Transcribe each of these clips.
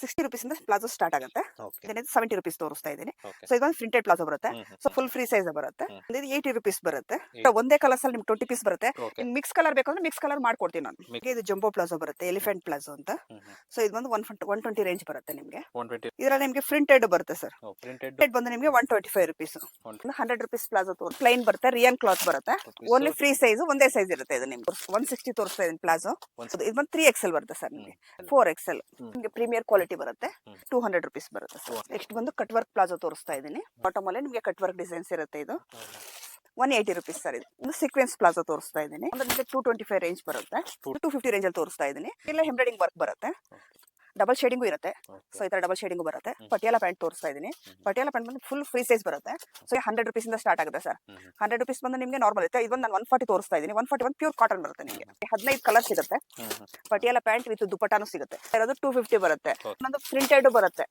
60 rupees ಇಂದ palazzo start ಆಗುತ್ತೆ. Okay. ಇದನ್ನ 70 ರೂಪೀಸ್ ತೋರಿಸ್ತಾ ಇದ್ದೀನಿ. ಓಕೆ. ಸೊ ಇದೊಂದು ಪ್ರಿಂಟೆಡ್ ಪ್ಲಾಜೋ ಬರುತ್ತೆ. ಸೊ ಫುಲ್ ಫ್ರೀ ಸೈಜ್ ಬರುತ್ತೆ. ಇದು 80 ರೂಪೀಸ್ ಬರುತ್ತೆ. ಒಂದೇ ಕಲರ್ಸ್ ಅಲ್ಲಿ ನಿಮ್ಗೆ 20 ಪೀಸ್ ಬರುತ್ತೆ. ಇನ್ ಮಿಕ್ಸ್ ಕಲರ್ ಬೇಕಂದ್ರೆ ಮಿಕ್ಸ್ ಕಲರ್ ಮಾಡ್ಕೊಡ್ತೀನಿ ನಾನು. ಇದು ಜಂಬೋ ಪ್ಲಾಜೋ ಬರುತ್ತೆ, ಎಲಿಫೆಂಟ್ ಪ್ಲಾಜೋ ಅಂತ. ಸೊ ಇದು ಬಂದು 120 ರೇಂಜ್ ಬರುತ್ತೆ ನಿಮ್ಗೆ. 120. ಇದರಲ್ಲಿ ನಿಮ್ಗೆ ಪ್ರಿಂಟೆಡ್ ಬರುತ್ತೆ ಸರ್. ಪ್ರಿಂಟೆಡ್ ಬಂದು ನಿಮ್ಗೆ 125 ರೂಪೀಸ್. 100 ರೂಪೀಸ್ ಪ್ಲಾಜೋ ಪ್ಲೈನ್ ಬರುತ್ತೆ, ರಿಯನ್ ಕ್ಲಾತ್ ಬರುತ್ತೆ. ಓನ್ಲಿ ಫ್ರೀ ಸೈಜ್ ಒಂದೇ ಸೈಜ್ ಇರುತ್ತೆ. ಇದು ನಿಮ್ಗೆ 160 ತೋರಿಸ್ತಾ ಇದೀನಿ ಪ್ಲಾಜೋ. ಇದು ಬಂದು 3XL ಬರುತ್ತೆ ಸರ್ ನಿಮಗೆ. 4XL ನಿಮಗೆ ಪ್ರೀಮಿಯರ್ ಕ್ವಾಲಿಟಿ ಬರುತ್ತೆ. 200 ರೂಪೀಸ್ ಬರುತ್ತೆ ಸರ್. ನೆಕ್ಸ್ಟ್ ಬಂದು ಕಟ್ ವರ್ಕ್ ಪ್ಲಾಜೋ ತೋರಿಸ್ತಾ ಇದೀನಿ. ಬಾಟಮ್ ಅಲ್ಲಿ ನಿಮಗೆ ಕಟ್ ವರ್ಕ್ ಡಿಸೈನ್ಸ್ ಇರುತ್ತೆ. ಇದು 180 ರೂಪೀಸ್ ಸರ್. ಇದು ಸೀಕ್ವೆನ್ಸ್ ಪ್ಲಾಜೋ ತೋರಿಸ್ತಾ ಇದೀನಿ. ಅಂದ್ರೆ 225 ರೇಂಜ್ ಬರುತ್ತೆ. 250 ರೇಂಜ್ ಅಲ್ಲಿ ತೋರಿಸ್ತಾ ಇದೀನಿ. ಇಲ್ಲ ಎಂಬ್ರಾಯ್ಡಿಂಗ್ ವರ್ಕ್ ಬರುತ್ತೆ, ಡಬಲ್ ಶೇಡಿಂಗು ಇರುತ್ತೆ. ಸೊ ಈ ತರ ಡಬಲ್ ಶೇಡಿಂಗು ಬರುತ್ತೆ. ಪಟಿಯಾಲ ಪ್ಯಾಂಟ್ ತೋರಿಸ್ತಾ ಇದೀನಿ. ಪಟಿಯಾಲ ಪ್ಯಾಂಟ್ ಬಂದು ಫುಲ್ ಫ್ರೀ ಸೈಜ್ ಬರುತ್ತೆ. ಸೊ 100 ರೂಪೀಸ್ ಇಂದ ಸ್ಟಾರ್ಟ್ ಆಗುತ್ತೆ ಸರ್. 100 ರೂಪೀಸ್ ಬಂದು ನಿಮಗೆ ನಾರ್ಮಲ್ ಇರುತ್ತೆ. ಇದೊಂದು ನಾನು 140 ತೋರಿಸ್ತಾ ಇದೀನಿ. 141 ಪ್ಯೂರ್ ಕಾಟನ್ ಬರುತ್ತೆ ನಿಮಗೆ. 15 ಕಲರ್ ಸಿಗುತ್ತೆ. ಪಟಿಯಾಲ ಪ್ಯಾಂಟ್ ವಿತ್ ದುಪಟ್ಟಾನು ಸಿಗುತ್ತೆ. ಇರೋದು 250 ಬರುತ್ತೆ. ಇನ್ನೊಂದು ಪ್ರಿಂಟೆಡ್ ಬರುತ್ತೆ.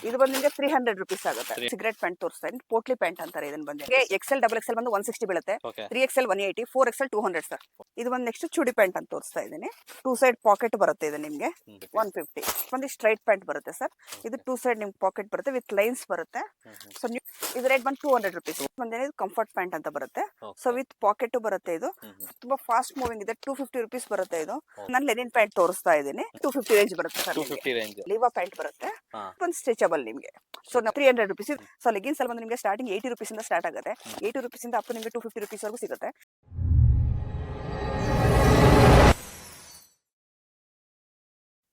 ಇದು ಬಂದು ನಿಮಗೆ 300 ರೂಪೀಸ್ ಆಗುತ್ತೆ. ಸಿಗರೇಟ್ ಪ್ಯಾಂಟ್ ತೋರಿಸ್ತಾ ಇದೀನಿ. ಪೋಟ್ಲಿ ಪ್ಯಾಂಟ್ ಅಂತಾರೆ ಇದನ್ನ ಬಂದು. XL ಡಬಲ್ XL ಬಂದು 160 ಬೀಳುತ್ತೆ. 3XL 180, 4XL 200 sir. ಇದು ಬಂದು ನೆಕ್ಸ್ಟ್ ಚೂಡಿ ಪ್ಯಾಂಟ್ ಅಂತ ತೋರಿಸ್ತಾ ಇದೀನಿ. 2 ಸೈಡ್ ಪಾಕೆಟ್ ಬರುತ್ತೆ. ಇದು ನಿಮಗೆ 150. ಒಂದು ಸ್ಟ್ರೈಟ್ ಪ್ಯಾಂಟ್ ಬರುತ್ತೆ ಸರ್. ಇದು 2 ಸೈಡ್ ನಿಮ್ಗೆ ಪಾಕೆಟ್ ಬರುತ್ತೆ ವಿತ್ ಲೈನ್ಸ್ ಬರುತ್ತೆ. ಸೊ ಇದು ರೇಟ್ ಬಂದು 200 ರೂಪೀಸ್. ಒಂದೇನೆ ಕಂಫರ್ಟ್ ಪ್ಯಾಂಟ್ ಅಂತ ಬರುತ್ತೆ. ಸೊ ವಿತ್ ಪಾಕೆಟ್ ಬರುತ್ತೆ. ಇದು ತುಂಬಾ ಫಾಸ್ಟ್ ಮೂವಿಂಗ್ ಇದೆ. 250 ರೂಪೀಸ್ ಬರುತ್ತೆ. ಇದು ನಾನು ಲೆನಿನ್ ಪ್ಯಾಂಟ್ ತೋರಿಸ್ತಾ ಇದೀನಿ. 250 ರೇಂಜ್ ಬರುತ್ತೆ ಸರ್. 250 ರೇಂಜ್ ಲೀವಾ ಪ್ಯಾಂಟ್ ಬರುತ್ತೆ. ಒಂದು ಸ್ಟ್ರೆಚಬಲ್ ನಿಮಗೆ. So 300 rupees. ಸೊ ಲೆಗಿನ್ಸ್ ಅಲ್ಲಿ ಬಂದು ನಿಮಗೆ ಸ್ಟಾರ್ಟಿಂಗ್ 80 ರೂಪೀಸ್ ಇಂದ ಸ್ಟಾರ್ಟ್ ಆಗುತ್ತೆ. 80 ರೂಪೀಸ್ ಇಂದ ಅಪ್ ನಿಮಗೆ 250 ರೂಪೀಸ್ ವರೆಗೂ ಸಿಗುತ್ತೆ.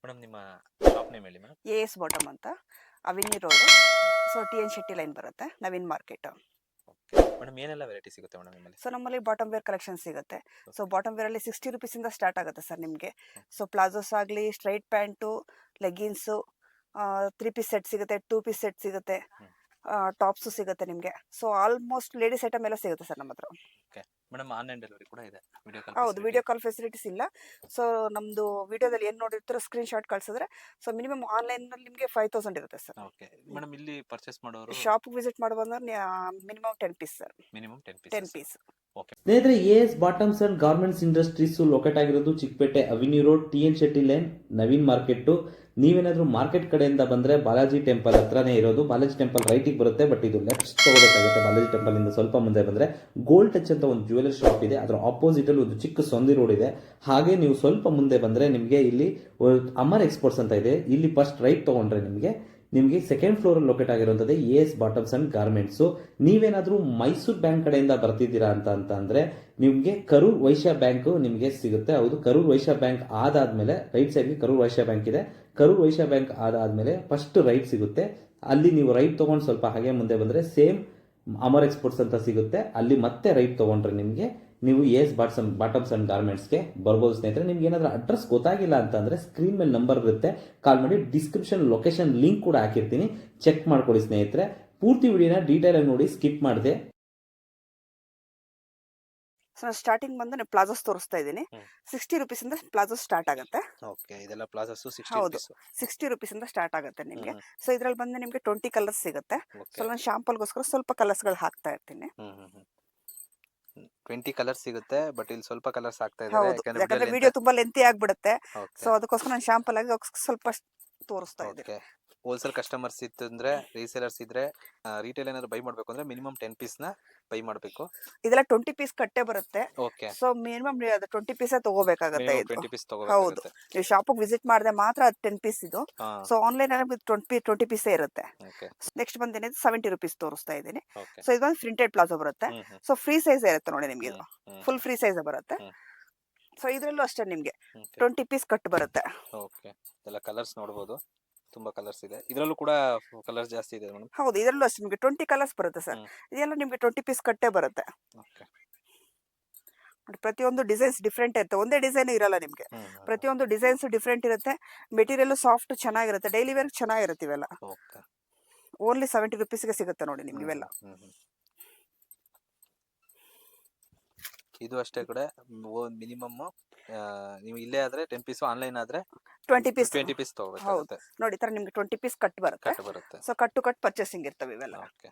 ಮೇಡಮ್ ನಿಮ್ಮ ಶಾಪ್ ನೇಮ್ ಹೇಳಿ ಮೇಡಮ್. AS ಬಾಟಮ್ ಅಂತ, avenue road. So TN Shetty line ಬರುತ್ತೆ, ನವೀನ್ ಮಾರ್ಕೆಟ್. ಮೇಡಮ್ ಏನೆಲ್ಲ ವೆರೈಟಿ ಸಿಗುತ್ತೆ ಮೇಡಮ್ ನಿಮ್ಮಲ್ಲಿ? ಸೊ ನಮ್ಮಲ್ಲಿ ಬಾಟಮ್ ವೇರ್ ಕಲೆಕ್ಷನ್ ಸಿಗುತ್ತೆ. ಸೊ ಬಾಟಮ್ ವೇರ್ ಅಲ್ಲಿ 60 ರೂಪೀಸ್ ಇಂದ ಸ್ಟಾರ್ಟ್ ಆಗುತ್ತೆ ಸರ್ ನಿಮಗೆ. ಸೊ ಪ್ಲಾಜೋಸ್ ಆಗಲಿ, straight pants, leggings, 3 piece set ಸಿಗುತ್ತೆ, 2 ಪೀಸ್ ಸೆಟ್ ಸಿಗುತ್ತೆ, ಟಾಪ್ಸ್ ಸಿಗುತ್ತೆ ನಿಮಗೆ. ಸೊ ಆಲ್ಮೋಸ್ಟ್ ಲೇಡೀಸ್ ಐಟಮ್ ಎಲ್ಲ ಸಿಗುತ್ತೆ ಸರ್ ನಮ್ಮ ಹತ್ರ. ಮೇಡಮ್ ಆನ್ಲೈನ್ ಡೆಲಿವರಿ ಕೂಡ ಇದೆ? ಹೌದು, ವಿಡಿಯೋ ಕಾಲ್ ಫೆಸಿಲಿಟೀಸ್ ಇಲ್ಲ. ಸೊ ನಮ್ದು ವಿಡಿಯೋದಲ್ಲಿ ಏನು ನೋಡಿರ್ತೀರೋ ಸ್ಕ್ರೀನ್ ಶಾಟ್ ಕಳ್ಸಿದ್ರೆ ಸೊ ಮಿನಿಮಮ್ ಆನ್ಲೈನ್ ನಲ್ಲಿ ನಿಮಗೆ 5000 ಇರುತ್ತೆ ಸರ್. ಓಕೆ ಮೇಡಮ್, ಇಲ್ಲಿ ಪರ್ಚೇಸ್ ಮಾಡೋರು ಶಾಪ್ ವಿಸಿಟ್ ಮಾಡುವಂದ್ರೆ minimum 10 piece sir. Minimum 10 piece. ಸ್ನೇಹಿತರೆ, AS bottoms and garments industries locate ಆಗಿರೋದು Chickpet avenue road, TN Shetty line, Naveen market. ನೀವೇನಾದ್ರೂ ಮಾರ್ಕೆಟ್ ಕಡೆಯಿಂದ ಬಂದ್ರೆ ಬಾಲಾಜಿ ಟೆಂಪಲ್ ಹತ್ರನೇ ಇರೋದು. ಬಾಲಾಜಿ ಟೆಂಪಲ್ ರೈಟಿಗೆ ಬರುತ್ತೆ, ಬಟ್ ಇದು ಲೆಫ್ಟ್ ತಗೋಬೇಕಾಗುತ್ತೆ. ಬಾಲಾಜಿ ಟೆಂಪಲ್ ಇಂದ ಸ್ವಲ್ಪ ಮುಂದೆ ಬಂದ್ರೆ ಗೋಲ್ಡ್ ಟಚ್ ಅಂತ ಒಂದು ಜ್ಯುವೆಲರಿ ಶಾಪ್ ಇದೆ. ಅದರ ಆಪೋಸಿಟ್ ಅಲ್ಲಿ ಒಂದು ಚಿಕ್ಕ ಸಂದಿ ರೋಡ್ ಇದೆ. ಹಾಗೆ ನೀವು ಸ್ವಲ್ಪ ಮುಂದೆ ಬಂದ್ರೆ ನಿಮಗೆ ಇಲ್ಲಿ ಅಮರ್ ಎಕ್ಸ್ಪೋರ್ಟ್ಸ್ ಅಂತ ಇದೆ. ಇಲ್ಲಿ ಫಸ್ಟ್ ರೈಟ್ ತಗೊಂಡ್ರೆ ನಿಮಗೆ ಸೆಕೆಂಡ್ ಫ್ಲೋರ್ ಅಲ್ಲಿ ಲೊಕೇಟ್ ಆಗಿರುವಂತದ್ದು AS ಬಾಟಮ್ಸ್ ಅಂಡ್ ಗಾರ್ಮೆಂಟ್ಸ್. ನೀವೇನಾದ್ರೂ ಮೈಸೂರು ಬ್ಯಾಂಕ್ ಕಡೆಯಿಂದ ಬರ್ತಿದ್ದೀರಾ ಅಂತ ಅಂದ್ರೆ ನಿಮಗೆ ಕರೂರ್ ವೈಶ್ಯ ಬ್ಯಾಂಕ್ ನಿಮಗೆ ಸಿಗುತ್ತೆ. ಹೌದು, ಕರೂರ್ ವೈಶ್ಯ ಬ್ಯಾಂಕ್ ಆದಾದ್ಮೇಲೆ ರೈಟ್ ಸೈಡ್ಗೆ ಕರೂರ್ ವೈಶ್ಯ ಬ್ಯಾಂಕ್ ಇದೆ. Karur Vysya bank ಆದಾದ್ಮೇಲೆ first right ಸಿಗುತ್ತೆ. ಅಲ್ಲಿ ನೀವು ರೈಟ್ ತಗೊಂಡು ಸ್ವಲ್ಪ ಹಾಗೆ ಮುಂದೆ ಬಂದ್ರೆ ಸೇಮ್ ಅಮರ್ ಎಕ್ಸ್ಪೋರ್ಟ್ಸ್ ಅಂತ ಸಿಗುತ್ತೆ. ಅಲ್ಲಿ ಮತ್ತೆ ರೈಟ್ ತಗೊಂಡ್ರೆ ನೀವು AS ಬಾಟಮ್ಸ್ ಅಂಡ್ ಗಾರ್ಮೆಂಟ್ಸ್ಗೆ ಬರ್ಬೋದು. ಸ್ನೇಹಿತರೆ, ನಿಮ್ಗೆ ಏನಾದ್ರೂ ಅಡ್ರೆಸ್ ಗೊತ್ತಾಗಿಲ್ಲ ಅಂತಂದ್ರೆ ಸ್ಕ್ರೀನ್ ಮೇಲೆ ನಂಬರ್ ಇರುತ್ತೆ, ಕಾಲ್ ಮಾಡಿ. ಡಿಸ್ಕ್ರಿಪ್ಷನ್ ಲೊಕೇಶನ್ ಲಿಂಕ್ ಕೂಡ ಹಾಕಿರ್ತೀನಿ, ಚೆಕ್ ಮಾಡ್ಕೊಳ್ಳಿ ಸ್ನೇಹಿತರೆ. ಪೂರ್ತಿ ವಿಡಿಯೋನ ಡೀಟೇಲ್ ಆಗಿ ನೋಡಿ, ಸ್ಕಿಪ್ ಮಾಡಿದೆ. ಸೊ ಸ್ಟಾರ್ಟಿಂಗ್ ಬಂದು ನಾನು ಪ್ಲಾಜೋಸ್ ತೋರಿಸ್ತಾ ಇದ್ದೀನಿ. 60 ರೂಪೀಸ್ ಇಂದ ಪ್ಲಾಜೋಸ್ ಸ್ಟಾರ್ಟ್ ಆಗುತ್ತೆ. ಓಕೆ, ಇದೆಲ್ಲ ಪ್ಲಾಜಾಸ್ 60 ಹೌದು, ರೂಪೀಸ್. 60 ರೂಪೀಸ್ ಇಂದ ಸ್ಟಾರ್ಟ್ ಆಗುತ್ತೆ ನಿಮಗೆ. ಸೊ ಇದ್ರಲ್ಲಿ ಬಂದು ನಿಮಗೆ 20 ಕಲರ್ಸ್ ಸಿಗುತ್ತೆ. ಸೊ ನಾನು ಶಾಂಪಲ್ಗೋಸ್ಕರ ಸ್ವಲ್ಪ ಕಲರ್ಸ್ ಗಳು ಹಾಕ್ತಾ ಇರ್ತೀನಿ. 20 ಕಲರ್ಸ್ ಸಿಗುತ್ತೆ, ಬಟ್ ಇಲ್ಲಿ ಸ್ವಲ್ಪ ಕಲರ್ಸ್ ಆಗ್ತಾ ಇದೆ. ಹೌದು, ಯಾಕಂದ್ರೆ ವಿಡಿಯೋ ತುಂಬಾ ಲೆಂತಿ ಆಗ್ಬಿಡುತ್ತೆ. ಸೊ ಅದಕ್ಕೋಸ್ಕರ ನಾನು ಶಾಂಪಲ್ ಆಗಿ ಸ್ವಲ್ಪ ತೋರಿಸ್ತಾ ಇದ್ದೀನಿ. ಹೋಲ್ಸೇಲ್ ಕಸ್ಟಮರ್ಸ್ ಇತ್ತು ಅಂದ್ರೆ, ರೀಸೇಲರ್ಸ್ ಇದ್ರೆ, ರಿಟೇಲ್ ಏನಾದ್ರು ಬೈ ಮಾಡ್ಬೇಕು ಅಂದ್ರೆ ಮಿನಿಮಮ್ 10 ಪೀಸ್ ನ ಬೈ ಮಾಡಬೇಕು. ಇದೆಲ್ಲ 20 ಪೀಸ್ ಕಟ್ಟೆ ಬರುತ್ತೆ. ಓಕೆ. ಸೊ ಮಿನಿಮಮ್ 20 ಪೀಸ್ ತಗೋಬೇಕಾಗುತ್ತೆ. 20 ಪೀಸ್ ಹೌದು, ನೀವು ಶಾಪ್ ವಿಸಿಟ್ ಮಾಡಿದ್ರೆ ಮಾತ್ರ 10 ಪೀಸ್ ಇದು. ಸೊ ಆನ್ಲೈನ್ ಅಲ್ಲಿ 20 ಪೀಸ್ ಇರುತ್ತೆ. ನೆಕ್ಸ್ಟ್ ಬಂದೇನೆ 70 ರೂಪೀಸ್ ತೋರಿಸ್ತಾ ಇದ್ದೀನಿ. ಸೊ ಇದೊಂದು ಪ್ರಿಂಟೆಡ್ ಪ್ಲಾಜೋ ಬರುತ್ತೆ. ಸೊ ಫ್ರೀ ಸೈಜ್ ಇರುತ್ತೆ ನೋಡಿ ನಿಮ್ಗೆ. ಇದು ಫುಲ್ ಫ್ರೀ ಸೈಜ್ ಬರುತ್ತೆ. ಸೊ ಇದ್ರಲ್ಲೂ ಅಷ್ಟೇ ನಿಮ್ಗೆ 20 ಪೀಸ್ ಕಟ್ ಬರುತ್ತೆ. ಓಕೆ, ಎಲ್ಲ ಕಲರ್ಸ್ ನೋಡಬಹುದು. ತುಂಬಾ ಕಲರ್ಸ್ ಇದೆ. ಇದರಲ್ಲೂ ಕೂಡ ಕಲರ್ಸ್ ಜಾಸ್ತಿ ಇದೆ ಮೇಡಮ್. ಹೌದು, ಇದರಲ್ಲೂ ಅಷ್ಟೇ ನಿಮಗೆ 20 ಕಲರ್ಸ್ ಬರುತ್ತೆ ಸರ್. ಇದೆಲ್ಲ ನಿಮಗೆ 20 ಪೀಸ್ ಕಟ್ಟೆ ಬರುತ್ತೆ. ಓಕೆ. ಪ್ರತಿಯೊಂದು ಡಿಸೈನ್ಸ್ ಡಿಫ್ರೆಂಟ್ ಇರುತ್ತೆ. ಒಂದೇ ಡಿಸೈನ್ ಇರಲ್ಲ ನಿಮಗೆ. ಪ್ರತಿಯೊಂದು ಡಿಸೈನ್ಸ್ ಡಿಫ್ರೆಂಟ್ ಇರುತ್ತೆ. ಮೆಟೀರಿಯಲ್ ಸಾಫ್ಟ್ ಚೆನ್ನಾಗಿರುತ್ತೆ. ಡೈಲಿ ವೇರ್ ಚೆನ್ನಾಗಿರುತ್ತೆ ಇವೆಲ್ಲ. ಓಕೆ. ಓನ್ಲಿ 70 ರೂಪೀಸ್ಗೆ ಸಿಗುತ್ತೆ ನೋಡಿ ನಿಮ್ಗೆ ಇವೆಲ್ಲ. ಇದು ಅಷ್ಟೇ ಕೂಡ ಮಿನಿಮಮ್ ನೀವು ಇಲ್ಲೇ ಆದ್ರೆ 10 ಪೀಸ್, ಆನ್ಲೈನ್ ಆದ್ರೆ 20 ಪೀಸ್ ತಗೋಬೇಕಾಗುತ್ತೆ. ನೋಡಿ, ಈ ತರ ನಿಮ್ಗೆ 20 ಪೀಸ್ ಕಟ್ ಬರುತ್ತೆ. ಸೊ ಕಟ್ ಪರ್ಚೇಸಿಂಗ್ ಇರ್ತವೆ ಇವೆಲ್ಲ. ಓಕೆ.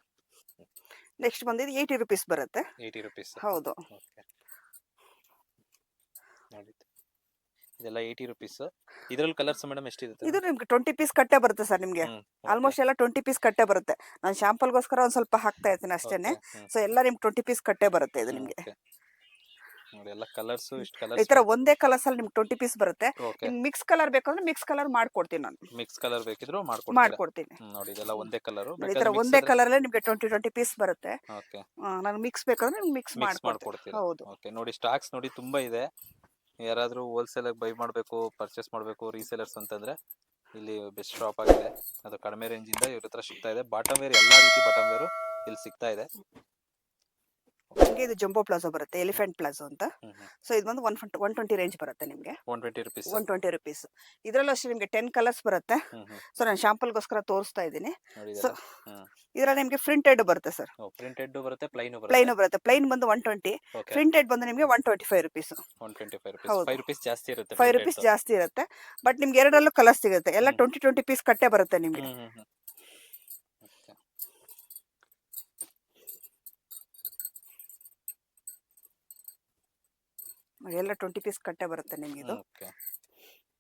ನೆಕ್ಸ್ಟ್ ಬಂದಿದ್ದು 80 ರೂಪೀಸ್ ಬರುತ್ತೆ. 80 ರೂಪೀಸ್. ಹೌದು. ಓಕೆ. ನೋಡಿ, ಇದೆಲ್ಲ 80 ರುಪೀಸ್. ಇದ್ರಲ್ಲಿ ಕಲರ್ಸ್ ಮೇಡಮ್ ಎಷ್ಟಿರುತ್ತೆ? ಇದು ನಿಮ್ಗೆ 20 ಪೀಸ್ ಕಟ್ಟೆ ಬರುತ್ತೆ ಸರ್ ನಿಮ್ಗೆ. ಆಲ್ಮೋಸ್ಟ್ ಎಲ್ಲ 20 ಪೀಸ್ ಕಟ್ಟೆ ಬರುತ್ತೆ. ನಾನು ಶಾಂಪಲ್ಗೋಸ್ಕರ ಒಂದ್ ಸ್ವಲ್ಪ ಹಾಕ್ತಾ ಇರ್ತೀನಿ ಅಷ್ಟೇನೆ. ಸೊ ಎಲ್ಲ ನಿಮ್ಗೆ 20 ಪೀಸ್ ಕಟ್ಟೆ ಬರುತ್ತೆ ಇದು ನಿಮ್ಗೆ. ನೋಡಿ ಎಲ್ಲ ಕಲರ್ಸ್ ಇಷ್ಟು ಈ ಕಲರ್ಸ್ ತರ ಒಂದೇ ಕಲರ್ಸ್ ಅಲ್ಲಿ ನಿಮ್ಗೆ 20 ಪೀಸ್ ಬರುತ್ತೆ. ಓಕೆ. ನಿಮ್ಗೆ ಮಿಕ್ಸ್ ಕಲರ್ ಬೇಕಂದ್ರೆ ಮಿಕ್ಸ್ ಕಲರ್ ಮಾಡ್ಕೊಡ್ತೀನಿ ನಾನು. ಮಿಕ್ಸ್ ಕಲರ್ ಬೇಕಿದ್ರು ಮಾಡ್ಕೊಡ್ತೀನಿ. ನೋಡಿ ಇದೆಲ್ಲ ಒಂದೇ ಕಲರ್. ಈ ತರ ಒಂದೇ ಕಲರ್ ಅಲ್ಲಿ ನಿಮ್ಗೆ 20 ಪೀಸ್ ಬರುತ್ತೆ. ಓಕೆ. ನಾನು ಮಿಕ್ಸ್ ಬೇಕಂದ್ರೆ ಮಿಕ್ಸ್ ಮಾಡ್ಕೊಡ್ತೀನಿ. ಮಾಡ್ಕೊಡ್ತೀರಾ? ಹೌದು. ಓಕೆ. ನೋಡಿ ಸ್ಟಾಕ್ಸ್ ನೋಡಿ ತುಂಬಾ ಇದೆ. ಯಾರಾದ್ರೂ ಹೋಲ್ಸೇಲ್ ಆಗಿ ಬೈ ಮಾಡಬೇಕು, ಪರ್ಚೇಸ್ ಮಾಡಬೇಕು, ರೀಸೇಲರ್ಸ್ ಅಂತಂದ್ರೆ ಇಲ್ಲಿ ಬೆಸ್ಟ್ ಶಾಪ್ ಆಗಿದೆ. ಅದು ಕಡಿಮೆ ರೇಂಜ್ ಇಂದ ಇವ್ರ ಹತ್ರ ಸಿಗ್ತಾ ಇದೆ. ಬಾಟಮ್ ವೇರ್ ಎಲ್ಲಾ ರೀತಿ ಬಾಟಮ್ ವೇರ್ ಇಲ್ಲಿ ಸಿಗ್ತಾ ಇದೆ. ನಿಮ್ಗೆ ಇದು ಜಂಬೋ ಪ್ಲಾಜೋ ಬರುತ್ತೆ, ಎಲಿಫೆಂಟ್ ಪ್ಲಾಜೋ ಅಂತ. ಸೊ ಇದು ಬಂದು 120 ರೇಂಜ್ ಬರುತ್ತೆ ನಿಮ್ಗೆ. 120 ರುಪೀಸ್. 120 ರುಪೀಸ್. ಇದ್ರಲ್ಲೂ ಅಷ್ಟೇ ನಿಮ್ಗೆ 10 ಕಲರ್ಸ್ ಬರುತ್ತೆ. ಸೊ ನಾನು ಶಾಂಪಲ್ಗೋಸ್ಕರ ತೋರಿಸ್ತಾ ಇದ್ದೀನಿ. ಸೊ ಇದ್ರಲ್ಲಿ ನಿಮ್ಗೆ ಪ್ರಿಂಟೆಡ್ ಬರುತ್ತೆ ಸರ್. ಪ್ರಿಂಟೆಡ್ ಬರುತ್ತೆ, ಪ್ಲೈನ್ ಬರುತ್ತೆ. ಪ್ಲೈನ್ ಬಂದು 120, ಪ್ರಿಂಟೆಡ್ ಬಂದು ನಿಮ್ಗೆ 125 ರುಪೀಸ್. 125 ರುಪೀಸ್. 5 ರುಪೀಸ್ ಜಾಸ್ತಿ ಇರುತ್ತೆ. 5 ರುಪೀಸ್ ಜಾಸ್ತಿ ಇರುತ್ತೆ. ಬಟ್ ನಿಮ್ಗೆ ಎರಡರಲ್ಲೂ ಕಲರ್ ಸಿಗುತ್ತೆ. ಎಲ್ಲ 20 ಪೀಸ್ ಕಟ್ಟೆ ಬರುತ್ತೆ ನಿಮ್ಗೆ. ಎಲ್ಲ 20 ಪೀಸ್ ಕಟ್ಟೆ ಬರುತ್ತೆ ನಿಮ್ಗೆ. ಇದು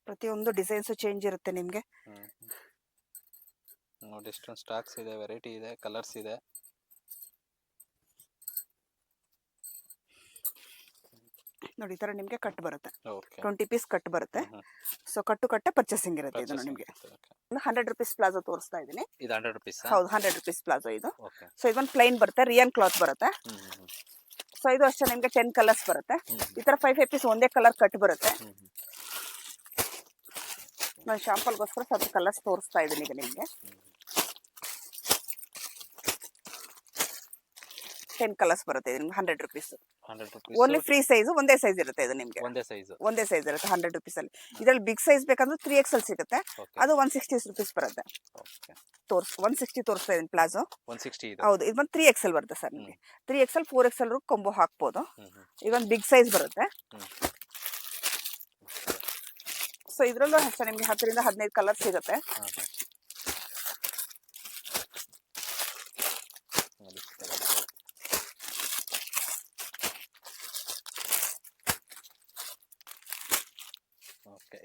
ಪ್ರತಿಯೊಂದು ಡಿಸೈನ್ಸ್ ಚೇಂಜ್ ಇರುತ್ತೆ ನಿಮ್ಗೆ. ನೋಡಿ ಎಷ್ಟೊಂದು ಸ್ಟಾಕ್ಸ್ ಇದೆ, ವೆರೈಟಿ ಇದೆ, ಕಲರ್ಸ್ ಇದೆ. ನೋಡಿ ಈ ತರ ನಿಮ್ಗೆ ಕಟ್ ಬರುತ್ತೆ. ಓಕೆ. 20 ಪೀಸ್ ಕಟ್ ಬರುತ್ತೆ. ಸೊ ಕಟ್ಟೆ ಪರ್ಚೇಸಿಂಗ್ ಇರುತ್ತೆ ಇದು ನಿಮ್ಗೆ. 100 ರುಪೀಸ್ ಪ್ಲಾಜೋ ತೋರಿಸ್ತಾ ಇದ್ದೀನಿ. ಇದು 100 ರುಪೀಸ್. ಹೌದು, 100 ರುಪೀಸ್ ಪ್ಲಾಜೋ ಇದು. ಓಕೆ. ಸೊ ಇದೊಂದು ಪ್ಲೈನ್ ಬರುತ್ತೆ, ರಿಯನ್ ಕ್ಲಾತ್ ಬರುತ್ತೆ. ಸೊ ಇದು ಅಷ್ಟೇ ನಿಮ್ಗೆ 10 ಕಲರ್ಸ್ ಬರುತ್ತೆ. ಈ ತರ 5 ಪೀಸ್ ಒಂದೇ ಕಲರ್ ಕಟ್ ಬರುತ್ತೆ. ನಾನು ಶಾಂಪಲ್ಗೋಸ್ಕರ ಸ್ವಲ್ಪ ಕಲರ್ಸ್ ತೋರಿಸ್ತಾ ಇದ್ದೀನಿ ಈಗ ನಿಮ್ಗೆ. 10 ಕಲರ್ಸ್ ಬರುತ್ತೆ ಇದು ನಿಮ್ಗೆ 100 ರುಪೀಸ್. ಓನ್ಲಿ ಫ್ರೀ ಸೈಜ್, ಒಂದೇ ಸೈಜ್ ಇರುತ್ತೆ ಇದು ನಿಮ್ಗೆ. ಒಂದೇ ಸೈಜ್ ಇರುತ್ತೆ 100 ರುಪೀಸ್ ಅಲ್ಲಿ. ಇದ್ರಲ್ಲಿ ಬಿಗ್ ಸೈಜ್ ಬೇಕಂದ್ರೆ 3XL ಸಿಗುತ್ತೆ. ಅದು 160 ರುಪೀಸ್ ಬರುತ್ತೆ. 160 ತೋರಿಸ್ತಾ ಇದೀನಿ ಪ್ಲಾಜೋ. 160. ಹೌದು, ಇದು ಬಂದು 3XL ಬರುತ್ತೆ ಸರ್ ನಿಮಗೆ. 3XL 4XL ಕೊಂಬೋ ಹಾಕ್ಬೋದು. ಇದೊಂದು ಬಿಗ್ ಸೈಜ್ ಬರುತ್ತೆ. ಸೊ ಇದ್ರಲ್ಲೂ ಅಷ್ಟೇ ನಿಮ್ಗೆ 10 ರಿಂದ 15 ಕಲರ್ ಸಿಗುತ್ತೆ.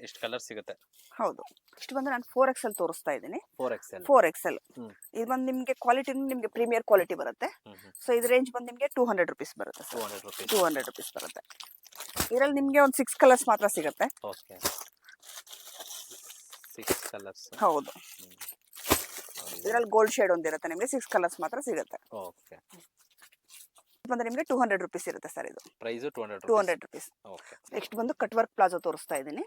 ಎಷ್ಟು ಕಲರ್ ಸಿಗುತ್ತೆ? ಹೌದು, ಇಷ್ಟು ಬಂದು ನಾನು 4XL ತೋರಿಸ್ತಾ ಇದ್ದೀನಿ. 4XL. ಇದು ಬಂದು ನಿಮ್ಗೆ ಕ್ವಾಲಿಟಿ ನಿಮ್ಗೆ ಪ್ರೀಮಿಯರ್ ಕ್ವಾಲಿಟಿ ಬರುತ್ತೆ. ಸೊ ಇದು ರೇಂಜ್ ಬಂದು ನಿಮ್ಗೆ 200 ರುಪೀಸ್ ಬರುತ್ತೆ ಸರ್. 200 ರುಪೀಸ್ ಬರುತ್ತೆ. ಇದರಲ್ಲಿ ನಿಮ್ಗೆ ಒಂದು 6 ಕಲರ್ಸ್ ಮಾತ್ರ ಸಿಗುತ್ತೆ. ಓಕೆ. 6 ಕಲರ್ಸ್. ಹೌದು, ಇದರಲ್ಲಿ ಗೋಲ್ಡ್ ಶೇಡ್ ಒಂದಿರುತ್ತೆ ನಿಮ್ಗೆ. 6 ಕಲರ್ಸ್ ಮಾತ್ರ ಸಿಗುತ್ತೆ. ಓಕೆ. ಬಂದ್ರೆ ನಿಮ್ಗೆ 200 ರುಪೀಸ್ ಇರುತ್ತೆ ಸರ್. ಇದು ಪ್ರೈಸ್ 200 ರುಪೀಸ್. ಓಕೆ. ನೆಕ್ಸ್ಟ್ ಬಂದು ಕಟ್ ವರ್ಕ್ ಪ್ಲಾಜೋ ತೋರಿಸ್ತಾ ಇದ್ದೀನಿ.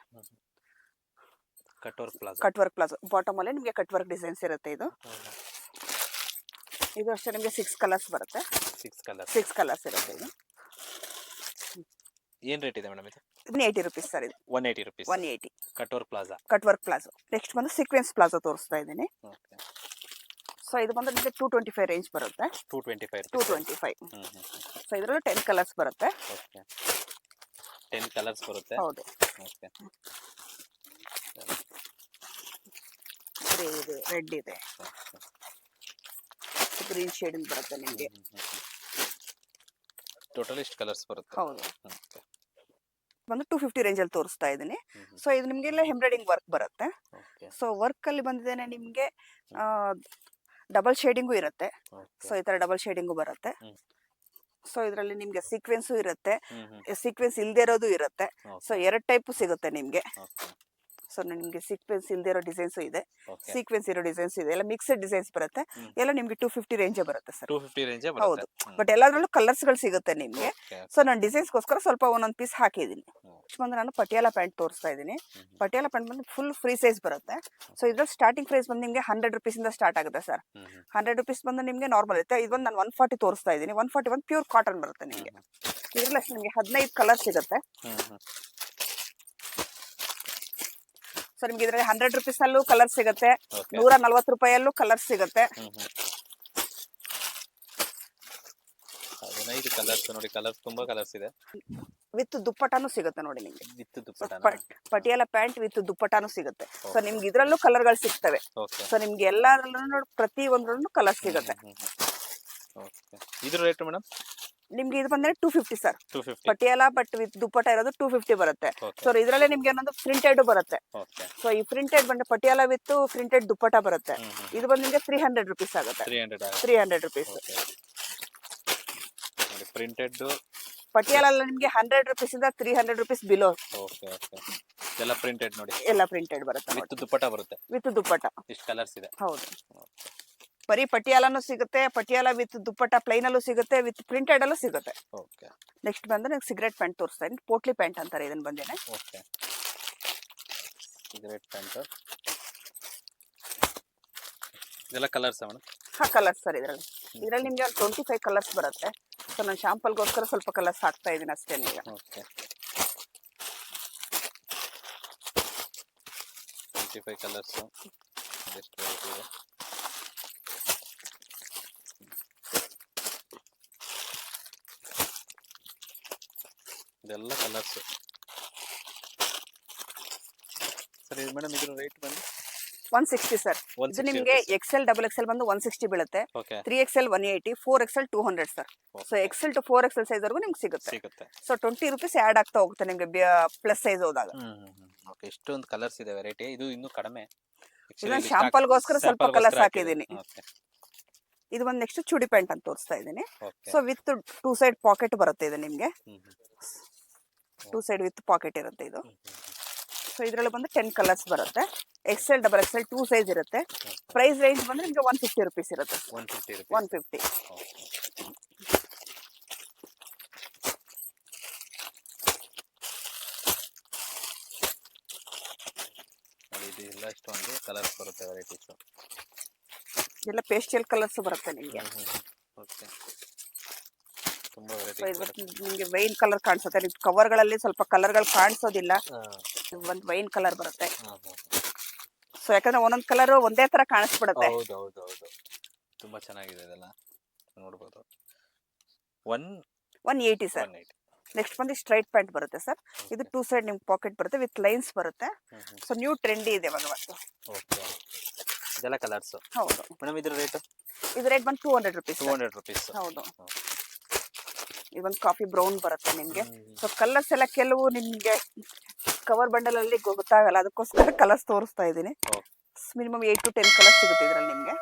ಕಟ್ ವರ್ಕ್ ಪ್ಲಾಜೋ ಬಾಟಮ್ ಅಲ್ಲಿ ನಿಮ್ಗೆ ಕಟ್ ವರ್ಕ್ ಡಿಸೈನ್ಸ್ ಇರುತ್ತೆ. ಇದು ಅಷ್ಟೇ ನಿಮ್ಗೆ 6 ಕಲರ್ಸ್ ಬರುತ್ತೆ. 6 ಕಲರ್ಸ್ ಇರುತ್ತೆ. ಇದು ಏನ್ ರೇಟ್ ಇದೆ ಮೇಡಮ್ ಇದು? 180 ರುಪೀಸ್ ಸರ್. ಇದು 180 rupees. 180 cut work plaza. Next ಬಂದು ಸೀಕ್ವೆನ್ಸ್ ಪ್ಲಾಜೋ ತೋರಿಸ್ತಾ ಇದ್ದೀನಿ. ಓಕೆ. ಸೊ ಇದು ಬಂದು ನಿಮಗೆ 225 ರೇಂಜ್ ಬರುತ್ತೆ. 225. ಸೊ ಇದರಲ್ಲೂ 10 ಕಲರ್ಸ್ ಬರುತ್ತೆ. ಓಕೆ. 10 ಕಲರ್ಸ್ ಬರುತ್ತೆ. ಹೌದು. ಓಕೆ. ಗ್ರೇ ಇದೆ, ರೆಡ್ ಇದೆ, ಗ್ರೀನ್ ಶೇಡ್ ಬರುತ್ತೆ ನಿಮಗೆ. ಟೋಟಲ್ ಎಷ್ಟು ಕಲರ್ಸ್ ಬರುತ್ತೆ? ಹೌದು. ಬಂದು 250 ರೇಂಜ್ ಅಲ್ಲಿ ತೋರಿಸ್ತಾ ಇದ್ದೀನಿ. ಸೊ ಇದು ನಿಮ್ಗೆಲ್ಲ ಎಂಬ್ರಾಯ್ಡಿಂಗ್ ವರ್ಕ್ ಬರುತ್ತೆ. ಸೊ ವರ್ಕ್ ಅಲ್ಲಿ ಬಂದಿದ್ದೇನೆ ನಿಮ್ಗೆ ಡಬಲ್ ಶೇಡಿಂಗು ಇರುತ್ತೆ. ಸೊ ಈ ತರ ಡಬಲ್ ಶೇಡಿಂಗು ಬರುತ್ತೆ. ಸೊ ಇದರಲ್ಲಿ ನಿಮ್ಗೆ ಸೀಕ್ವೆನ್ಸು ಇರುತ್ತೆ, ಸೀಕ್ವೆನ್ಸ್ ಇಲ್ದೇ ಇರೋದು ಇರುತ್ತೆ. ಸೊ 2 ಟೈಪ್ ಸಿಗುತ್ತೆ ನಿಮ್ಗೆ. ಸೊ ನಿಮ್ಗೆ ಸೀಕ್ವೆನ್ಸ್ ಇಲ್ದೇ ಇರೋ ಡಿಸೈನ್ಸ್ ಇದೆ, ಸೀಕ್ವೆನ್ಸ್ ಇರೋ ಡಿಸೈನ್ಸ್ ಇದೆ. ಎಲ್ಲ ಮಿಕ್ಸ್ಡ್ ಡಿಸೈನ್ಸ್ ಬರುತ್ತೆ. ಎಲ್ಲ ನಿಮ್ಗೆ 250 ರೇಂಜ್ ಬರುತ್ತೆ ಸರ್. 250 ರೇಂಜ್ ಹೌದು, ಬಟ್ ಎಲ್ಲಾದ್ರಲ್ಲೂ ಕಲರ್ಸ್ ಗಳು ಸಿಗುತ್ತೆ ನಿಮ್ಗೆ. ಸೊ ನಾನು ಡಿಸೈನ್ಸ್ಗೋಸ್ಕರ ಸ್ವಲ್ಪ ಒಂದೊಂದು ಪೀಸ್ ಹಾಕಿದ್ದೀನಿ. ಬಂದು ನಾನು ಪಟಿಯಾಲ ಪ್ಯಾಂಟ್ ತೋರಿಸ್ತಾ ಇದ್ದೀನಿ. ಪಟಿಯಾಲ ಪ್ಯಾಂಟ್ ಬಂದು ಫುಲ್ ಫ್ರೀ ಸೈಜ್ ಬರುತ್ತೆ. ಸೊ ಇದ್ರಲ್ಲಿ ಸ್ಟಾರ್ಟಿಂಗ್ ಪ್ರೈಸ್ ಬಂದು ನಿಮ್ಗೆ 100 ರುಪೀಸ್ ಇಂದ ಸ್ಟಾರ್ಟ್ ಆಗುತ್ತೆ ಸರ್. 100 ರುಪೀಸ್ ಬಂದು ನಿಮ್ಗೆ ನಾರ್ಮಲ್ ಇರುತ್ತೆ. ಇದು ನಾನು 140 ತೋರಿಸ್ತಾ ಇದ್ದೀನಿ. 141 ಪ್ಯೂರ್ ಕಾಟನ್ ಬರುತ್ತೆ ನಿಮ್ಗೆ. ಇದ್ರಲ್ಲಿ ಅಷ್ಟೇ ನಿಮ್ಗೆ 15 ಕಲರ್ ಸಿಗುತ್ತೆ. ಸೊ ನಿಮ್ಗೆ ಇದ್ರಲ್ಲಿ 100 ರುಪೀಸ್ ಅಲ್ಲೂ ಕಲರ್ ಸಿಗುತ್ತೆ, 140 ರೂಪಾಯಲ್ಲೂ ಕಲರ್ ಸಿಗುತ್ತೆ. 15 ಕಲರ್ಸ್ ನೋಡಿ. ಕಲರ್ಸ್ ತುಂಬಾ ಕಲರ್ಸ್ ಇದೆ. ವಿತ್ ದುಪ್ಪಟಾನು ಸಿಗುತ್ತೆ ನೋಡಿ ನಿಮ್ಗೆ. ಪಟಿಯಾಲ ಪ್ಯಾಂಟ್ ವಿತ್ ದುಪ್ಪಟಾನು ಸಿಗುತ್ತೆ. ಸೊ ನಿಮ್ಗೆ ಇದ್ರಲ್ಲೂ ಕಲರ್ ಗಳು ಸಿಗ್ತವೆ. ಸೊ ನಿಮ್ಗೆ ಎಲ್ಲಾದ್ರಲ್ಲೂ ಪ್ರತಿ ಒಂದ್ರಲ್ಲೂ ಕಲರ್ ಸಿಗುತ್ತೆ. ಇದ್ರ ರೇಟ್ ಮೇಡಮ್? ನಿಮ್ಗೆ ಇದು ಬಂದ್ರೆ 250 sir. 250. Patiala but with dupatta ಇರೋದು 250 ಬರುತ್ತೆ. ಓಕೆ ಸೊ ಇದ್ರಲ್ಲೇ ನಿಮ್ಗೆ ಇನ್ನೊಂದು ಪ್ರಿಂಟೆಡ್ ಬರುತ್ತೆ. ಓಕೆ. ಸೊ ಈ ಪ್ರಿಂಟೆಡ್ ಬಂದ್ರೆ ಪಟಿಯಾಲ ವಿತ್ ಪ್ರಿಂಟೆಡ್ ದುಪ್ಪಟ ಬರುತ್ತೆ. ಇದು ಬಂದು ನಿಮ್ಗೆ 300 ರುಪೀಸ್ ಆಗುತ್ತೆ. 300 ರುಪೀಸ್. ನೋಡಿ ಪ್ರಿಂಟೆಡ್ ಪಟಿಯಾಲ ನಿಮ್ಗೆ 100 ರುಪೀಸ್ ಇಂದ 300 ರುಪೀಸ್ ಬಿಲೋ. Okay okay. ಎಲ್ಲ ಪ್ರಿಂಟೆಡ್ ನೋಡಿ. ಎಲ್ಲ ಪ್ರಿಂಟೆಡ್ ಬರುತ್ತೆ. ವಿತ್ ದುಪ್ಪಟ ಬರುತ್ತೆ. ವಿತ್ ದುಪ್ಪಟ. ಇಷ್ಟು ಕಲರ್ಸ್ ಇದೆ. ಹೌದು. ಬರೀ ಪಟಿಯಾಲನು ಸಿಗುತ್ತೆ, ಪಟಿಯಾಲ ವಿತ್ ದುಪ್ಪಟ ಪ್ಲೈನ್ ಅಲ್ಲೂ ಸಿಗುತ್ತೆ, ವಿತ್ ಪ್ರಿಂಟೆಡ್ ಅಲ್ಲೂ ಸಿಗುತ್ತೆ. ಓಕೆ. ನೆಕ್ಸ್ಟ್ ಬಂದ್ರೆ ಸಿಗರೇಟ್ ಪ್ಯಾಂಟ್ ತೋರಿಸ್ತಾ ಇದ್ದೀನಿ. ಪೋಟ್ಲಿ ಪ್ಯಾಂಟ್ ಅಂತಾರೆ ಇದನ್ನ ಬಂದೇನೆ. ಓಕೆ. Cigarette pant. ಇದೆಲ್ಲ ಕಲರ್ಸ್ ಮೇಡಮ್? ಹಾ, ಕಲರ್ಸ್ ಸರ್. ಇದ್ರಲ್ಲಿ ನಿಮ್ಗೆ ಒಂದು 25 ಕಲರ್ಸ್ ಬರುತ್ತೆ. ಸೊ ನಾನು ಶಾಂಪಲ್ಗೋಸ್ಕರ ಸ್ವಲ್ಪ ಕಲರ್ಸ್ ಹಾಕ್ತಾ ಇದ್ದೀನಿ ಅಷ್ಟೇ ಈಗ. ಓಕೆ. 25 ಕಲರ್ಸ್. ಎಷ್ಟು ರೇಟ್ ಇದೆ? ಇದೆಲ್ಲ ಕಲರ್ಸ್. ಸರ್ ಮೇಡಮ್ ಇದ್ರ ರೇಟ್ ಬಂದು 160 ಸರ್. ಇದು ನಿಮ್ಗೆ XL XXL ಬಂದು 160 ಬೀಳುತ್ತೆ. 3XL 180, 4XL 200 sir. So XL to 4XL size ವರೆಗೂ ನಿಮ್ಗೆ ಸಿಗುತ್ತೆ. ಸೊ 20 ರುಪೀಸ್ ಆಡ್ ಆಗ್ತಾ ಹೋಗುತ್ತೆ ನಿಮ್ಗೆ ಪ್ಲಸ್ ಸೈಜ್ ಹೋದಾಗ. ಓಕೆ. ಇಷ್ಟೊಂದು ಕಲರ್ಸ್ ಇದೆ, ವೆರೈಟಿ. ಇದು ಇನ್ನೂ ಕಡಿಮೆ. ಶಾಂಪಲ್ಗೋಸ್ಕರ ಸ್ವಲ್ಪ ಕಲರ್ಸ್ ಹಾಕಿದ್ದೀನಿ. ಇದು ಬಂದು ನೆಕ್ಸ್ಟ್ ಚೂಡಿ ಪ್ಯಾಂಟ್ ಅಂತ ತೋರಿಸ್ತಾ ಇದ್ದೀನಿ. ಸೊ ವಿತ್ 2 ಸೈಡ್ ಪಾಕೆಟ್ ಬರುತ್ತೆ ಇದು ನಿಮ್ಗೆ. 2 ಸೈಡ್ ವಿತ್ ಪಾಕೆಟ್ ಇರುತ್ತೆ ಇದು. ಸೊ ಇದ್ರಲ್ಲಿ ಬಂದು 10 ಕಲರ್ಸ್ ಬರುತ್ತೆ. XL XXL 2 ಸೈಜ್ ಇರುತ್ತೆ. ಪ್ರೈಸ್ ರೇಂಜ್ ಬಂದ್ರೆ ನಿಮ್ಗೆ 150 ರುಪೀಸ್ ಇರುತ್ತೆ. 150. ಇದೆಲ್ಲ ಇಷ್ಟೊಂದು ಕಲರ್ಸ್ ಬರುತ್ತೆ, ವೆರೈಟೀಸ್. ಇದೆಲ್ಲ ಪೇಸ್ಟಲ್ ಕಲರ್ಸ್ ಬರುತ್ತೆ ನಿಮ್ಗೆ. ಓಕೆ. ತುಂಬಾ ವೆರೈಟಿ. ನಿಮ್ಗೆ ವೈನ್ ಕಲರ್ ಕಾಣಿಸುತ್ತೆ. ನೀವು ಕವರ್ಗಳಲ್ಲಿ ಸ್ವಲ್ಪ ಕಲರ್ಗಳು ಕಾಣಿಸೋದಿಲ್ಲ. ಒಂದು ವೈನ್ ಕಲರ್ ಬರುತ್ತೆ. ಸೊ ಯಾಕಂದ್ರೆ ಒಂದೊಂದು ಕಲರ್ ಒಂದೇ ತರ ಕಾಣಿಸ್ಬಿಡುತ್ತೆ. ಹೌದು ಹೌದು ಹೌದು. ತುಂಬಾ ಚೆನ್ನಾಗಿದೆ ಇದೆಲ್ಲ, ನೋಡಬಹುದು. 180 ಸರ್. ನೆಕ್ಸ್ಟ್ ಬಂದು ಸ್ಟ್ರೈಟ್ ಪ್ಯಾಂಟ್ ಬರುತ್ತೆ ಸರ್. ಇದು 2 ಸೈಡ್ ನಿಮ್ಗೆ ಪಾಕೆಟ್ ಬರುತ್ತೆ ವಿತ್ ಲೈನ್ಸ್ ಬರುತ್ತೆ. ಸೊ ನ್ಯೂ ಟ್ರೆಂಡಿ ಇದೆ ಇವಾಗ. ಓಕೆ. ಇದೆಲ್ಲ ಕಲರ್ಸ್. ಹೌದು ಮೇಡಮ್. ಇದ್ರ ರೇಟ್? ಇದು ರೇಟ್ ಬಂದು 200 ರುಪೀಸ್. 200 ರುಪೀಸ್. ಹೌದು. ಇದೊಂದು ಕಾಫಿ ಬ್ರೌನ್ ಬರುತ್ತೆ ನಿಮ್ಗೆ. ಸೊ ಕಲರ್ಸ್ ಎಲ್ಲ ಕೆಲವು ನಿಮ್ಗೆ ಕವರ್ ಬಂಡಲ್ ಅಲ್ಲಿ ಗೊತ್ತಾಗಲ್ಲ, ಅದಕ್ಕೋಸ್ಕರ ಕಲರ್ಸ್ ತೋರಿಸ್ತಾ ಇದ್ದೀನಿ. ಮಿನಿಮಮ್ 8 to 10 ಕಲರ್ಸ್ ಸಿಗುತ್ತೆ ಇದ್ರಲ್ಲಿ ನಿಮ್ಗೆ.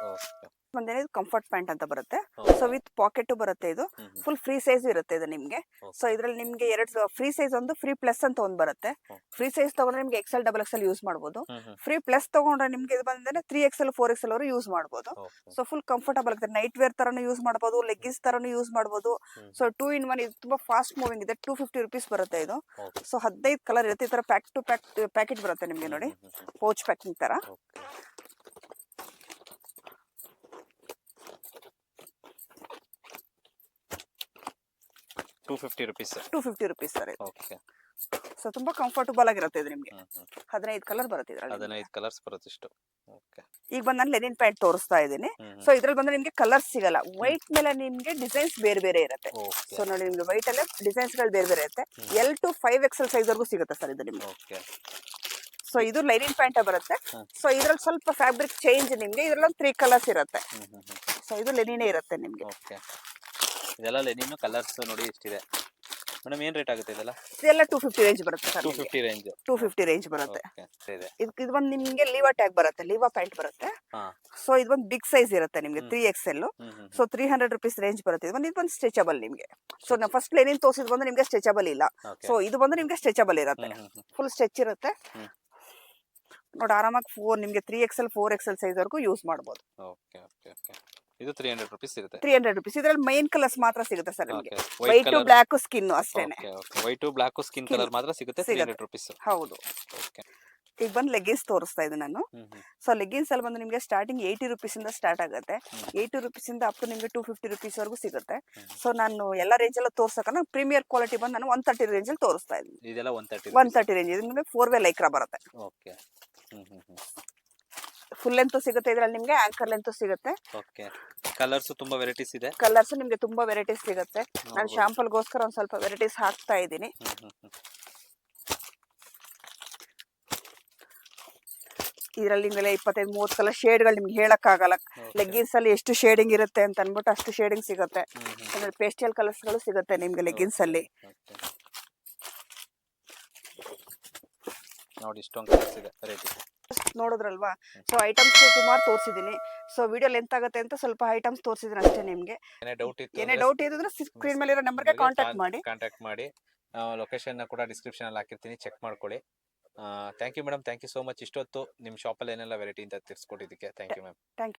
ಒಂದೇನೆ ಕಂಫರ್ಟ್ ಪ್ಯಾಂಟ್ ಅಂತ ಬರುತ್ತೆ. ಸೊ ವಿತ್ ಪಾಕೆಟ್ ಬರುತ್ತೆ. ಇದು ಫುಲ್ ಫ್ರೀ ಸೈಜ್ ಇರುತ್ತೆ ಇದು ನಿಮ್ಗೆ. ಸೊ ಇದ್ರಲ್ಲಿ ನಿಮ್ಗೆ 2 ಫ್ರೀ ಸೈಜ್, ಒಂದು ಫ್ರೀ ಪ್ಲಸ್ ಅಂತ ಒಂದು ಬರುತ್ತೆ. ಫ್ರೀ ಸೈಜ್ ತಗೊಂಡ್ರೆ ನಿಮ್ಗೆ XL XXL ಯೂಸ್ ಮಾಡಬಹುದು. ಫ್ರೀ ಪ್ಲಸ್ ತಗೊಂಡ್ರೆ ನಿಮ್ಗೆ ಇದು ಬಂದ್ರೆ 3XL 4XL ಅವರು ಯೂಸ್ ಮಾಡಬಹುದು. ಸೊ ಫುಲ್ ಕಂಫರ್ಟಬಲ್ ಆಗುತ್ತೆ. ನೈಟ್ ವೇರ್ ತರನು ಯೂಸ್ ಮಾಡಬಹುದು, ಲೆಗ್ಗಿನ್ಸ್ ತರನು ಯೂಸ್ ಮಾಡಬಹುದು. So 2 in 1. ಇದು ತುಂಬಾ ಫಾಸ್ಟ್ ಮೂವಿಂಗ್ ಇದೆ. 250 ರುಪೀಸ್ ಬರುತ್ತೆ ಇದು. ಸೊ 15 ಕಲರ್ ಇರುತ್ತೆ. ಈ ತರ ಪ್ಯಾಕ್ ಟು ಪ್ಯಾಕೆಟ್ ಬರುತ್ತೆ ನಿಮ್ಗೆ ನೋಡಿ, ಪೌಚ್ ಪ್ಯಾಕಿಂಗ್ ತರ. $250 ರುಪೀಸ್ ಸರ್. ಓಕೆ. ಸೊ ತುಂಬಾ ಕಂಫರ್ಟಬಲ್ ಆಗಿರುತ್ತೆ ಇದು ನಿಮ್ಗೆ. 15 ಕಲರ್ ಬರುತ್ತೆ ಇದ್ರಲ್ಲಿ. 15 ಕಲರ್ಸ್ ಬರುತ್ತೆ ಇಷ್ಟು. ಓಕೆ. ಈಗ ಬಂದು ನಾನು ಲೆನಿನ್ ಪ್ಯಾಂಟ್ ತೋರಿಸ್ತಾ ಇದ್ದೀನಿ. ಸೊ ಇದ್ರಲ್ಲಿ ಬಂದ್ರೆ ನಿಮ್ಗೆ ಕಲರ್ಸ್ ಸಿಗಲ್ಲ. ವೈಟ್ ಮೇಲೆ ನಿಮ್ಗೆ ಡಿಸೈನ್ಸ್ ಬೇರೆ ಬೇರೆ ಇರುತ್ತೆ. ಸೊ ನೋಡಿ ನಿಮ್ಗೆ ವೈಟ್ ಅಲ್ಲೇ ಡಿಸೈನ್ಸ್ ಗಳು ಬೇರೆ ಬೇರೆ ಇರುತ್ತೆ. L to 5XL ಸೈಜ್ ವರೆಗೂ ಸಿಗುತ್ತೆ ಸರ್ ಇದು ನಿಮ್ಗೆ. ಓಕೆ. ಸೊ ಇದು ಲೈನಿನ್ ಪ್ಯಾಂಟ್ ಬರುತ್ತೆ. ಸೊ ಇದ್ರಲ್ಲಿ ಸ್ವಲ್ಪ ಫ್ಯಾಬ್ರಿಕ್ ಚೇಂಜ್ ನಿಮ್ಗೆ. ಇದ್ರಲ್ಲಿ 3 ಕಲರ್ಸ್ ಇರುತ್ತೆ. ಸೊ ಇದು ಲೆನಿನೇ ಇರುತ್ತೆ ನಿಮ್ಗೆ. ಓಕೆ. ಇದೆಲ್ಲ ಲೆನಿನ್ ಕಲರ್ಸ್ ನೋಡಿ ಇಷ್ಟಿದೆ. ಮೇಡಮ್ ಏನ್ ರೇಟ್ ಆಗುತ್ತೆ ಇದೆಲ್ಲ? ಇದೆಲ್ಲ 250 ರೇಂಜ್ ಬರುತ್ತೆ ಸರ್. 250 ರೇಂಜ್. 250 ರೇಂಜ್ ಬರುತ್ತೆ. ಇದೆ. ಇದು ಬಂದು ನಿಮ್ಗೆ ಲೀವಾ ಟ್ಯಾಗ್ ಬರುತ್ತೆ, ಲೀವಾ ಪ್ಯಾಂಟ್ ಬರುತ್ತೆ. ಸೊ ಇದು ಒಂದು ಬಿಗ್ ಸೈಜ್ ಇರುತ್ತೆ ನಿಮ್ಗೆ, 3XL. ಸೊ 300 ರುಪೀಸ್ ರೇಂಜ್ ಬರುತ್ತೆ. ಇದು ಬಂದು ಸ್ಟ್ರೆಚಬಲ್ ನಿಮ್ಗೆ. ಸೊ ನಾವು ಫಸ್ಟ್ ಲೆನಿನ್ ತೋರಿಸಿದ್ ಬಂದು ನಿಮ್ಗೆ ಸ್ಟ್ರೆಚಬಲ್ ಇಲ್ಲ. ಸೊ ಇದು ಬಂದು ನಿಮ್ಗೆ ಸ್ಟ್ರೆಚಬಲ್ ಇರುತ್ತೆ, ಫುಲ್ ಸ್ಟ್ರೆಚ್ ಇರುತ್ತೆ ನೋಡಿ. ಆರಾಮಾಗಿ ನಿಮ್ಗೆ 3XL 4XL ಸೈಜ್ ವರೆಗೂ ಯೂಸ್ ಮಾಡಬಹುದು. Okay okay okay. ಇದು 300 ರುಪೀಸ್ ಇರುತ್ತೆ. 300 ರುಪೀಸ್. ಇದರಲ್ಲಿ ಮೈನ್ ಕಲರ್ಸ್ ಮಾತ್ರ ಸಿಗುತ್ತೆ ಸರ್ ನಿಮಗೆ. ವೈಟ್ ಟು ಬ್ಲಾಕ್ ಸ್ಕಿನ್ ಅಷ್ಟೇನೆ. Okay. White to black skin colour ಮಾತ್ರ ಸಿಗುತ್ತೆ. 300 ರುಪೀಸ್. ಹೌದು. ಓಕೆ. ಈಗ ಬಂದು ಲೆಗ್ಗಿನ್ಸ್ ತೋರಿಸ್ತಾ ಇದ್ದೀನಿ ನಾನು. ಸೊ ಲೆಗ್ಗಿನ್ಸ್ ಅಲ್ಲಿ ಬಂದು ನಿಮಗೆ ಸ್ಟಾರ್ಟಿಂಗ್ 80 ರುಪೀಸ್ ಇಂದ ಸ್ಟಾರ್ಟ್ ಆಗುತ್ತೆ. 80 ರುಪೀಸ್ ಇಂದ ಅಪ್ ಟು ನಿಮಗೆ 250 ರುಪೀಸ್ ವರೆಗೂ ಸಿಗುತ್ತೆ. ಸೊ ನಾನು ಎಲ್ಲ ರೇಂಜ್ ಎಲ್ಲ ತೋರ್ಸಕ ಪ್ರೀಮಿಯರ್ ಕ್ವಾಲಿಟಿ ಬಂದು ನಾನು 130 ರೇಂಜ್ ಅಲ್ಲಿ ತೋರಿಸ್ತಾ ಇದ್ದೀನಿ. ಇದೆಲ್ಲ 130 ರೇಂಜ್. ಇದು ನಿಮಗೆ 4 ವೇ ಲೈಕ್ರಾ ಬರುತ್ತೆ. ಓಕೆ. ಫುಲ್ ಲೆಂತ್ ಸಿಗುತ್ತೆ ಇದರಲ್ಲಿ ನಿಮಗೆ, ಆಂಕರ್ ಲೆಂತ್ ಸಿಗುತ್ತೆ. ಓಕೆ. ಕಲರ್ಸ್ ತುಂಬಾ ವೆರೈಟೀಸ್ ಇದೆ. ಕಲರ್ಸ್ ನಿಮಗೆ ತುಂಬಾ ವೆರೈಟೀಸ್ ಸಿಗುತ್ತೆ. ನಾನು ಶಾಂಪಲ್ಗೋಸ್ಕರ ಒಂದು ಸ್ವಲ್ಪ ವೆರೈಟೀಸ್ ಹಾಕ್ತಾ ಇದ್ದೀನಿ. ಇದರಲ್ಲಿ ನಿಮ್ಗೆಲ್ಲ 25-30 ಕಲರ್ ಶೇಡ್ಗಳು ನಿಮ್ಗೆ ಹೇಳಕ್ಕಾಗಲ್ಲ. ಲೆಗ್ಗಿನ್ಸ್ ಅಲ್ಲಿ ಎಷ್ಟು ಶೇಡಿಂಗ್ ಇರುತ್ತೆ ಅಂತ ಅನ್ಬಿಟ್ಟು ಅಷ್ಟು ಶೇಡಿಂಗ್ ಸಿಗುತ್ತೆ. ಆಮೇಲೆ ಪೇಸ್ಟಲ್ ಕಲರ್ಸ್ಗಳು ಸಿಗುತ್ತೆ ನಿಮ್ಗೆ ಲೆಗ್ಗಿನ್ಸ್ ಅಲ್ಲಿ. ನೋಡಿ ಇಷ್ಟೊಂದು ಕಲರ್ಸ್ ಇದೆ ವೆರೈಟಿ ನೋಡಿದ್ರಲ್ವಾ? ಸೊ ಐಟಮ್ಸ್ ಸುಮಾರು ತೋರಿಸಿದೀನಿ. ಸೊ ವಿಡಿಯೋ ಲೆಂತ್ ಆಗುತ್ತೆ ಅಂತ ಸ್ವಲ್ಪ ಐಟಮ್ಸ್ ತೋರಿಸಿದ್ದೀನಿ ಅಷ್ಟೇ. ನಿಮ್ಗೆ ಏನೇ ಡೌಟ್ ಇದ್ರೆ ಸ್ಕ್ರೀನ್ ಮೇಲೆ ಇರೋ ನಂಬರ್ಗೆ ಕಾಂಟ್ಯಾಕ್ಟ್ ಮಾಡಿ. ಲೊಕೇಶನ್ ಕೂಡ ಡಿಸ್ಕ್ರಿಪ್ಷನ್ ಅಲ್ಲಿ ಹಾಕಿರ್ತೀನಿ, ಚೆಕ್ ಮಾಡ್ಕೊಳ್ಳಿ. Thank you madam, thank you so much. ಇಷ್ಟೊತ್ತು ನಿಮ್ಮ ಶಾಪಲ್ಲಿ ಏನೆಲ್ಲ ವೆರೈಟಿ ಅಂತ ತಿಳಿಸ್ಕೊಟ್ಟಿದ್ದಕ್ಕೆ ಥ್ಯಾಂಕ್ ಯು ಮ್ಯಾಮ್.